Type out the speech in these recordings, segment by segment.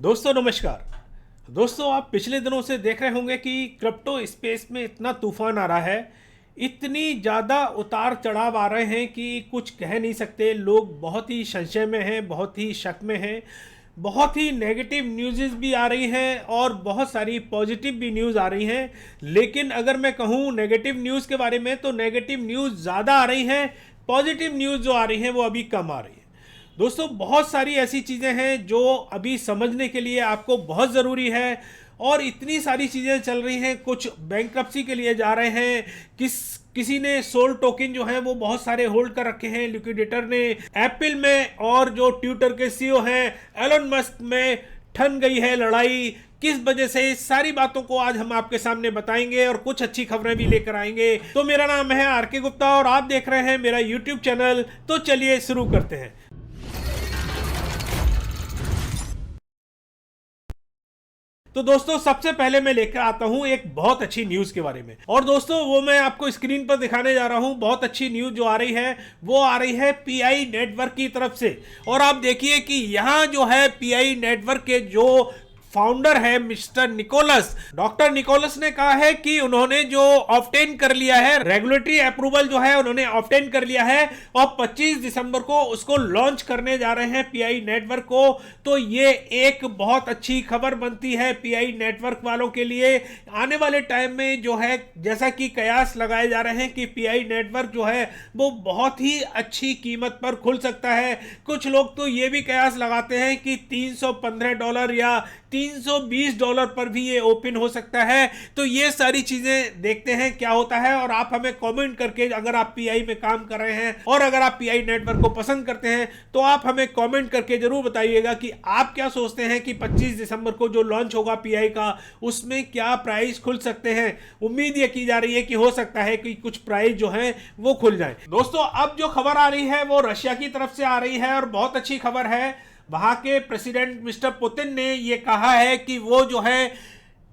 दोस्तों नमस्कार। दोस्तों आप पिछले दिनों से देख रहे होंगे कि क्रिप्टो स्पेस में इतना तूफान आ रहा है, इतनी ज़्यादा उतार चढ़ाव आ रहे हैं कि कुछ कह नहीं सकते। लोग बहुत ही संशय में हैं, बहुत ही शक में हैं, बहुत ही नेगेटिव न्यूज़ भी आ रही हैं और बहुत सारी पॉजिटिव भी न्यूज़ आ रही हैं। लेकिन अगर मैं कहूँ नेगेटिव न्यूज़ के बारे में, तो नेगेटिव न्यूज़ ज़्यादा आ रही हैं, पॉजिटिव न्यूज़ जो आ रही हैं वो अभी कम आ रही है। दोस्तों बहुत सारी ऐसी चीज़ें हैं जो अभी समझने के लिए आपको बहुत ज़रूरी है, और इतनी सारी चीज़ें चल रही हैं। कुछ बैंक्रप्सी के लिए जा रहे हैं, किसी ने सोल टोकन जो है वो बहुत सारे होल्ड कर रखे हैं लिक्विडेटर ने। एप्पल में और जो ट्विटर के सीईओ हैं एलन मस्क में ठन गई है लड़ाई। किस वजह से, इस सारी बातों को आज हम आपके सामने बताएंगे और कुछ अच्छी खबरें भी लेकर आएंगे। तो मेरा नाम है आर के गुप्ता और आप देख रहे हैं मेरा यूट्यूब चैनल। तो चलिए शुरू करते हैं। तो दोस्तों सबसे पहले मैं लेकर आता हूं एक बहुत अच्छी न्यूज़ के बारे में, और दोस्तों वो मैं आपको स्क्रीन पर दिखाने जा रहा हूं। बहुत अच्छी न्यूज़ जो आ रही है वो आ रही है पीआई नेटवर्क की तरफ से। और आप देखिए कि यहां जो है पीआई नेटवर्क के जो फाउंडर है मिस्टर निकोलस, डॉक्टर निकोलस ने कहा है कि उन्होंने जो ऑब्टेन कर लिया है, रेगुलेटरी अप्रूवल जो है उन्होंने ऑब्टेन कर लिया है और 25 दिसंबर को उसको लॉन्च करने जा रहे हैं पीआई नेटवर्क को। तो ये एक बहुत अच्छी खबर बनती है पीआई नेटवर्क वालों के लिए। आने वाले टाइम में जो है, जैसा कि कयास लगाए जा रहे हैं कि पीआई नेटवर्क जो है वो बहुत ही अच्छी कीमत पर खुल सकता है। कुछ लोग तो ये भी कयास लगाते हैं कि $315 या $320 पर भी ये ओपन हो सकता है। तो ये सारी चीजें देखते हैं क्या होता है, और आप हमें कमेंट करके, अगर आप पीआई में काम कर रहे हैं और अगर आप पीआई नेटवर्क को पसंद करते हैं तो आप हमें कमेंट करके जरूर बताइएगा कि आप क्या सोचते हैं कि 25 दिसंबर को जो लॉन्च होगा पीआई का, उसमें क्या प्राइस खुल सकते हैं। उम्मीद ये की जा रही है कि हो सकता है कि कुछ प्राइस जो है वो खुल जाए। दोस्तों अब जो खबर आ रही है वो रशिया की तरफ से आ रही है और बहुत अच्छी खबर है। वहां के प्रेसिडेंट मिस्टर पुतिन ने यह कहा है कि वो जो है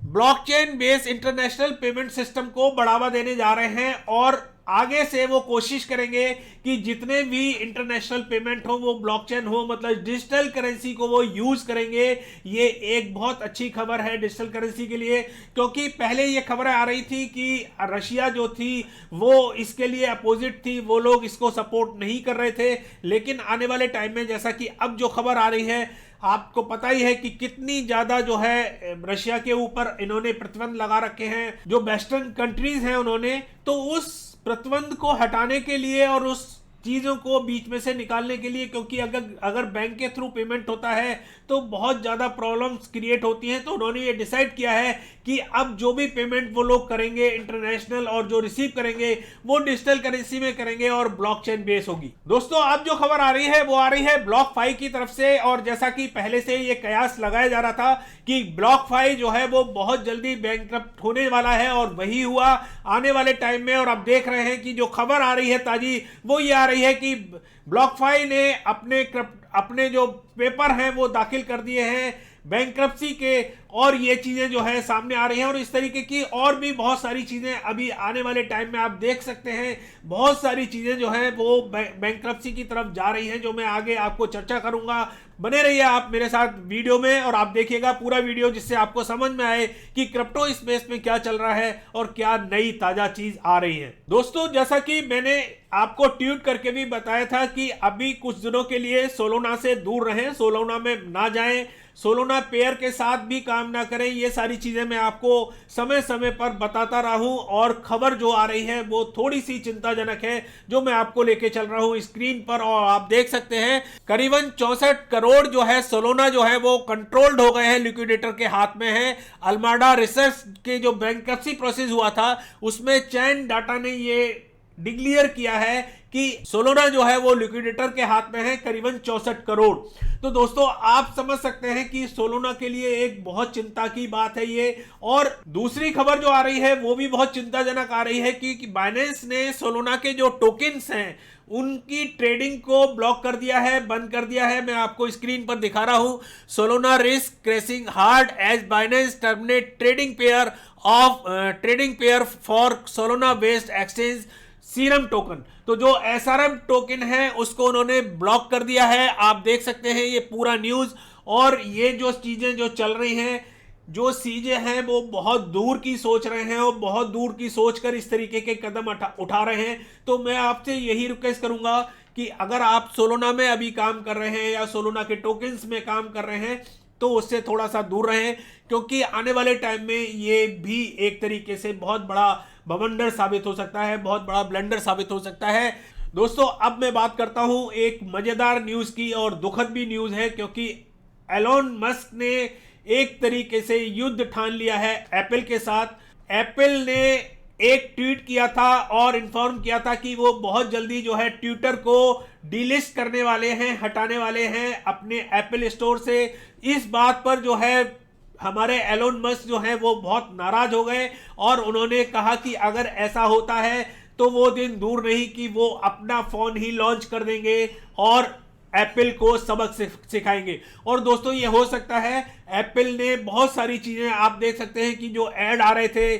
blockchain based international payment system को बढ़ावा देने जा रहे हैं, और आगे से वो कोशिश करेंगे कि जितने भी इंटरनेशनल पेमेंट हो वो ब्लॉकचेन हो, मतलब डिजिटल करेंसी को वो यूज करेंगे। ये एक बहुत अच्छी खबर है डिजिटल करेंसी के लिए, क्योंकि पहले ये खबरें आ रही थी कि रशिया जो थी वो इसके लिए अपोजिट थी, वो लोग इसको सपोर्ट नहीं कर रहे थे। लेकिन आने वाले टाइम में, जैसा कि अब जो खबर आ रही है, आपको पता ही है कि कितनी ज्यादा जो है रशिया के ऊपर इन्होंने प्रतिबंध लगा रखे हैं, जो वेस्टर्न कंट्रीज हैं उन्होंने। तो उस प्रतिबंध को हटाने के लिए और उस चीज़ों को बीच में से निकालने के लिए, क्योंकि अगर बैंक के थ्रू पेमेंट होता है तो बहुत ज़्यादा प्रॉब्लम्स क्रिएट होती हैं, तो उन्होंने ये डिसाइड किया है कि अब जो भी पेमेंट वो लोग करेंगे इंटरनेशनल, और जो रिसीव करेंगे वो डिजिटल करेंसी में करेंगे और ब्लॉकचेन बेस होगी। दोस्तों अब जो खबर आ रही है वो आ रही है BlockFi की तरफ से, और जैसा कि पहले से ये कयास लगाया जा रहा था कि BlockFi जो है वो बहुत जल्दी बैंकरप्ट होने वाला है, और वही हुआ आने वाले टाइम में। और अब देख रहे हैं कि जो खबर आ रही है ताजी वो ये आ रही है कि BlockFi ने अपने जो पेपर हैं वो दाखिल कर दिए हैं बैंक्रप्सी के, और ये चीजें जो है सामने आ रही हैं। और इस तरीके की और भी बहुत सारी चीजें अभी आने वाले टाइम में आप देख सकते हैं। बहुत सारी चीजें जो है वो बैंक्रप्सी की तरफ जा रही हैं, जो मैं आगे आपको चर्चा करूंगा। बने रहिए आप मेरे साथ वीडियो में और आप देखिएगा पूरा वीडियो, जिससे आपको समझ में आए कि क्रिप्टो स्पेस में क्या चल रहा है और क्या नई ताजा चीज आ रही है। दोस्तों जैसा कि मैंने आपको ट्वीट करके भी बताया था कि अभी कुछ दिनों के लिए सोलोना से दूर रहें, सोलोना में ना जाएं, सोलोना पेयर के साथ भी काम ना करें। ये सारी चीजें मैं आपको समय समय पर बताता रहा हूं, और खबर जो आ रही है वो थोड़ी सी चिंताजनक है जो मैं आपको लेके चल रहा हूं स्क्रीन पर। और आप देख सकते हैं करीबन 64 करोड़ जो है सोलोना जो है वो कंट्रोल्ड हो गए हैं, लिक्विडेटर के हाथ में है। अल्माडा रिसर्च के जो बैंक्रप्सी प्रोसेस हुआ था उसमें चैन डाटा ने ये डिक्लेयर किया है कि सोलोना जो है वो लिक्विडेटर के हाथ में है, करीबन 64 करोड़। तो दोस्तों आप समझ सकते हैं कि सोलोना के लिए एक बहुत चिंता की बात है ये। और दूसरी खबर जो आ रही है वो भी बहुत चिंताजनक आ रही है कि बाइनेंस ने सोलोना के जो टोकन्स हैं उनकी ट्रेडिंग को ब्लॉक कर दिया है, बंद कर दिया है। मैं आपको स्क्रीन पर दिखा रहा हूं, Solana risk crashing hard as Binance terminate trading pair for Solana based exchange Serum token. तो जो एसआरएम टोकन है उसको उन्होंने ब्लॉक कर दिया है। आप देख सकते हैं ये पूरा न्यूज। और ये जो चीजें जो चल रही हैं, जो चीजें हैं वो बहुत दूर की सोच रहे हैं और बहुत दूर की सोच कर इस तरीके के कदम उठा रहे हैं। तो मैं आपसे यही रिक्वेस्ट करूंगा कि अगर आप सोलोना में अभी काम कर रहे हैं या सोलोना के टोकन्स में काम कर रहे हैं तो उससे थोड़ा सा दूर रहें, क्योंकि आने वाले टाइम में ये भी एक तरीके से बहुत बड़ा बवंडर साबित हो सकता है, बहुत बड़ा ब्लंडर साबित हो सकता है। दोस्तों अब मैं बात करता हूं एक मजेदार न्यूज की, और दुखद भी न्यूज है, क्योंकि एलोन मस्क ने एक तरीके से युद्ध ठान लिया है एप्पल के साथ। एप्पल ने एक ट्वीट किया था और इन्फॉर्म किया था कि वो बहुत जल्दी जो है ट्विटर को डिलिस्ट करने वाले हैं, हटाने वाले हैं अपने एप्पल स्टोर से। इस बात पर जो है हमारे एलोन मस्क जो है वो बहुत नाराज हो गए और उन्होंने कहा कि अगर ऐसा होता है तो वो दिन दूर नहीं कि वो अपना फोन ही लॉन्च कर देंगे और एप्पल को सबक सिखाएंगे। और दोस्तों ये हो सकता है, एप्पल ने बहुत सारी चीजें आप देख सकते हैं कि जो ऐड आ रहे थे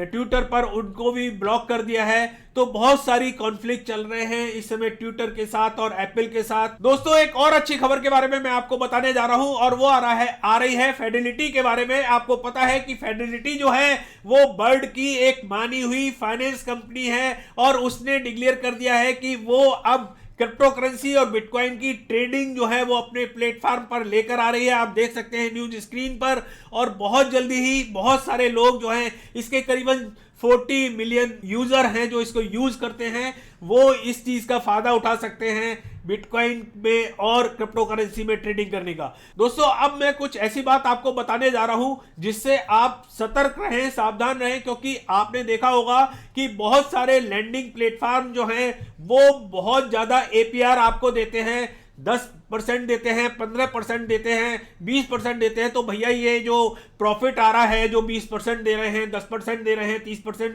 ट्विटर पर उनको भी ब्लॉक कर दिया है। तो बहुत सारी कॉन्फ्लिक्ट चल रहे हैं इस समय ट्विटर के साथ और एप्पल के साथ। दोस्तों एक और अच्छी खबर के बारे में मैं आपको बताने जा रहा हूं और वो आ रही है फेडेलिटी के बारे में। आपको पता है कि फेडेलिटी जो है वो बर्ड की एक मानी हुई फाइनेंस कंपनी है और उसने डिक्लेयर कर दिया है कि वो अब क्रिप्टो करेंसी और बिटकॉइन की ट्रेडिंग जो है वो अपने प्लेटफॉर्म पर लेकर आ रही है। आप देख सकते हैं न्यूज स्क्रीन पर, और बहुत जल्दी ही बहुत सारे लोग जो हैं, इसके करीबन 40 मिलियन यूजर हैं जो इसको यूज करते हैं, वो इस चीज का फायदा उठा सकते हैं बिटकॉइन में और क्रिप्टो करेंसी में ट्रेडिंग करने का। दोस्तों अब मैं कुछ ऐसी बात आपको बताने जा रहा हूं जिससे आप सतर्क रहें, सावधान रहें, क्योंकि आपने देखा होगा कि बहुत सारे लैंडिंग प्लेटफॉर्म जो हैं वो बहुत ज्यादा एपीआर आपको देते हैं, 10% देते हैं, 15% देते हैं, 20% देते हैं। तो भैया ये जो प्रॉफिट आ रहा है, जो 20% दे रहे हैं, 10% दे रहे हैं, 30%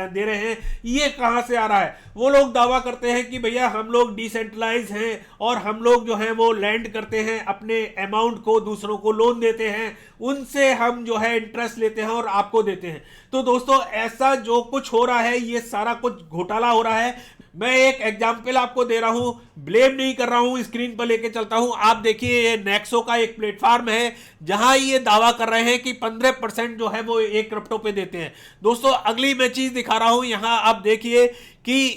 दे रहे हैं, ये कहां से आ रहा है? वो लोग दावा करते हैं कि भैया हम लोग डिसेंट्रलाइज हैं और हम लोग जो है वो लैंड करते हैं, अपने अमाउंट को दूसरों को लोन देते हैं, उनसे हम जो है इंटरेस्ट लेते हैं और आपको देते हैं। तो दोस्तों ऐसा जो कुछ हो रहा है ये सारा कुछ घोटाला हो रहा है। मैं एक एग्जाम्पल आपको दे रहा हूं, ब्लेम नहीं कर रहा हूं, स्क्रीन पर लेके चलता हूं। आप देखिए ये नेक्सो का एक प्लेटफॉर्म है जहां ये दावा कर रहे हैं कि 15% जो है वो एक क्रिप्टो पे देते हैं। दोस्तों अगली मैं चीज दिखा रहा हूं, यहां आप देखिए कि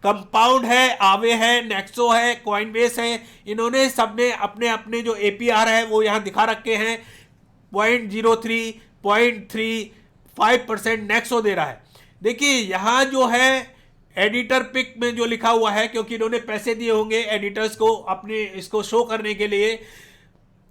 कंपाउंड है, आवे है, नेक्सो है, कॉइनबेस है, इन्होंने सबने अपने अपने जो एपीआर है वो यहां दिखा रखे हैं। 0.03, 0.35% नेक्सो दे रहा है। देखिए यहां जो है एडिटर पिक में जो लिखा हुआ है, क्योंकि इन्होंने पैसे दिए होंगे एडिटर्स को अपने इसको शो करने के लिए,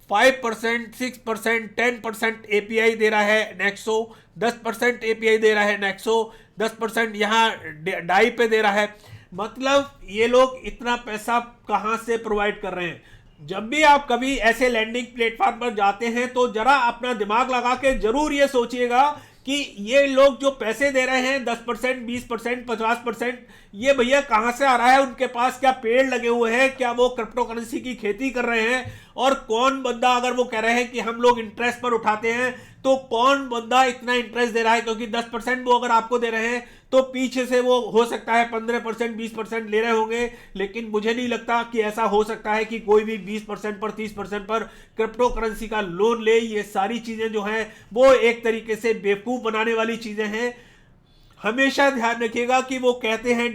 5%, 6%, 10% एपीआई दे रहा है नेक्सो, 10% एपीआई दे रहा है नेक्सो, 10% यहाँ डाई पे दे रहा है। मतलब ये लोग इतना पैसा कहां से प्रोवाइड कर रहे हैं? जब भी आप कभी ऐसे लैंडिंग प्लेटफॉर्म पर जाते हैं तो जरा अपना दिमाग लगा के जरूर ये सोचिएगा कि ये लोग जो पैसे दे रहे हैं 10%, 20%, 50%, ये भैया कहां से आ रहा है? उनके पास क्या पेड़ लगे हुए हैं? क्या वो क्रिप्टो करेंसी की खेती कर रहे हैं? और कौन बंदा, अगर वो कह रहे हैं कि हम लोग इंटरेस्ट पर उठाते हैं, तो कौन बंदा इतना इंटरेस्ट दे रहा है? क्योंकि 10% वो अगर आपको दे रहे हैं तो पीछे से वो हो सकता है 15%, 20% ले रहे होंगे, लेकिन मुझे नहीं लगता कि ऐसा हो सकता है कि कोई भी 20% पर, 30% पर क्रिप्टो करेंसी का लोन ले। ये सारी चीजें जो हैं वो एक तरीके से बेवकूफ बनाने वाली चीजें हैं। हमेशा ध्यान रखिएगा कि वो कहते हैं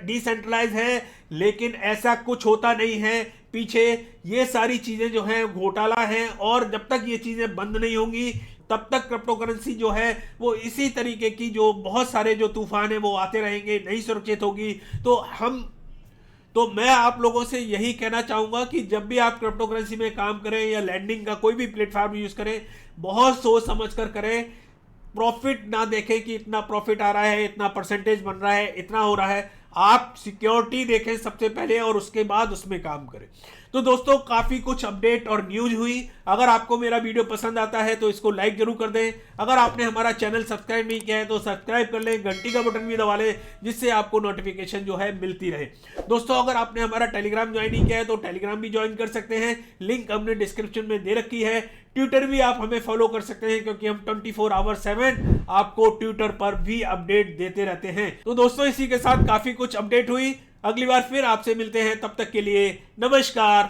डिसेंट्रलाइज है, लेकिन ऐसा कुछ होता नहीं है। पीछे ये सारी चीजें जो हैं घोटाला हैं, और जब तक ये चीजें बंद नहीं होंगी तब तक क्रिप्टो करेंसी जो है वो इसी तरीके की जो बहुत सारे जो तूफान है वो आते रहेंगे, नहीं सुरक्षित होगी। तो मैं आप लोगों से यही कहना चाहूंगा कि जब भी आप क्रिप्टो करेंसी में काम करें या लैंडिंग का कोई भी प्लेटफॉर्म यूज करें, बहुत सोच समझ कर करें। प्रॉफिट ना देखें कि इतना प्रॉफिट आ रहा है, इतना परसेंटेज बन रहा है, इतना हो रहा है। आप सिक्योरिटी देखें सबसे पहले और उसके बाद उसमें काम करें। तो दोस्तों काफी कुछ अपडेट और न्यूज हुई। अगर आपको मेरा वीडियो पसंद आता है तो इसको लाइक जरूर कर दें। अगर आपने हमारा चैनल सब्सक्राइब नहीं किया है तो सब्सक्राइब कर लें, घंटी का बटन भी दबा लें, जिससे आपको नोटिफिकेशन जो है मिलती रहे। दोस्तों अगर आपने हमारा टेलीग्राम ज्वाइन नहीं किया है तो टेलीग्राम भी ज्वाइन कर सकते हैं, लिंक हमने डिस्क्रिप्शन में दे रखी है। ट्विटर भी आप हमें फॉलो कर सकते हैं, क्योंकि हम 24/7 आपको ट्विटर पर भी अपडेट देते रहते हैं। तो दोस्तों इसी के साथ काफी कुछ अपडेट हुई। अगली बार फिर आपसे मिलते हैं, तब तक के लिए नमस्कार।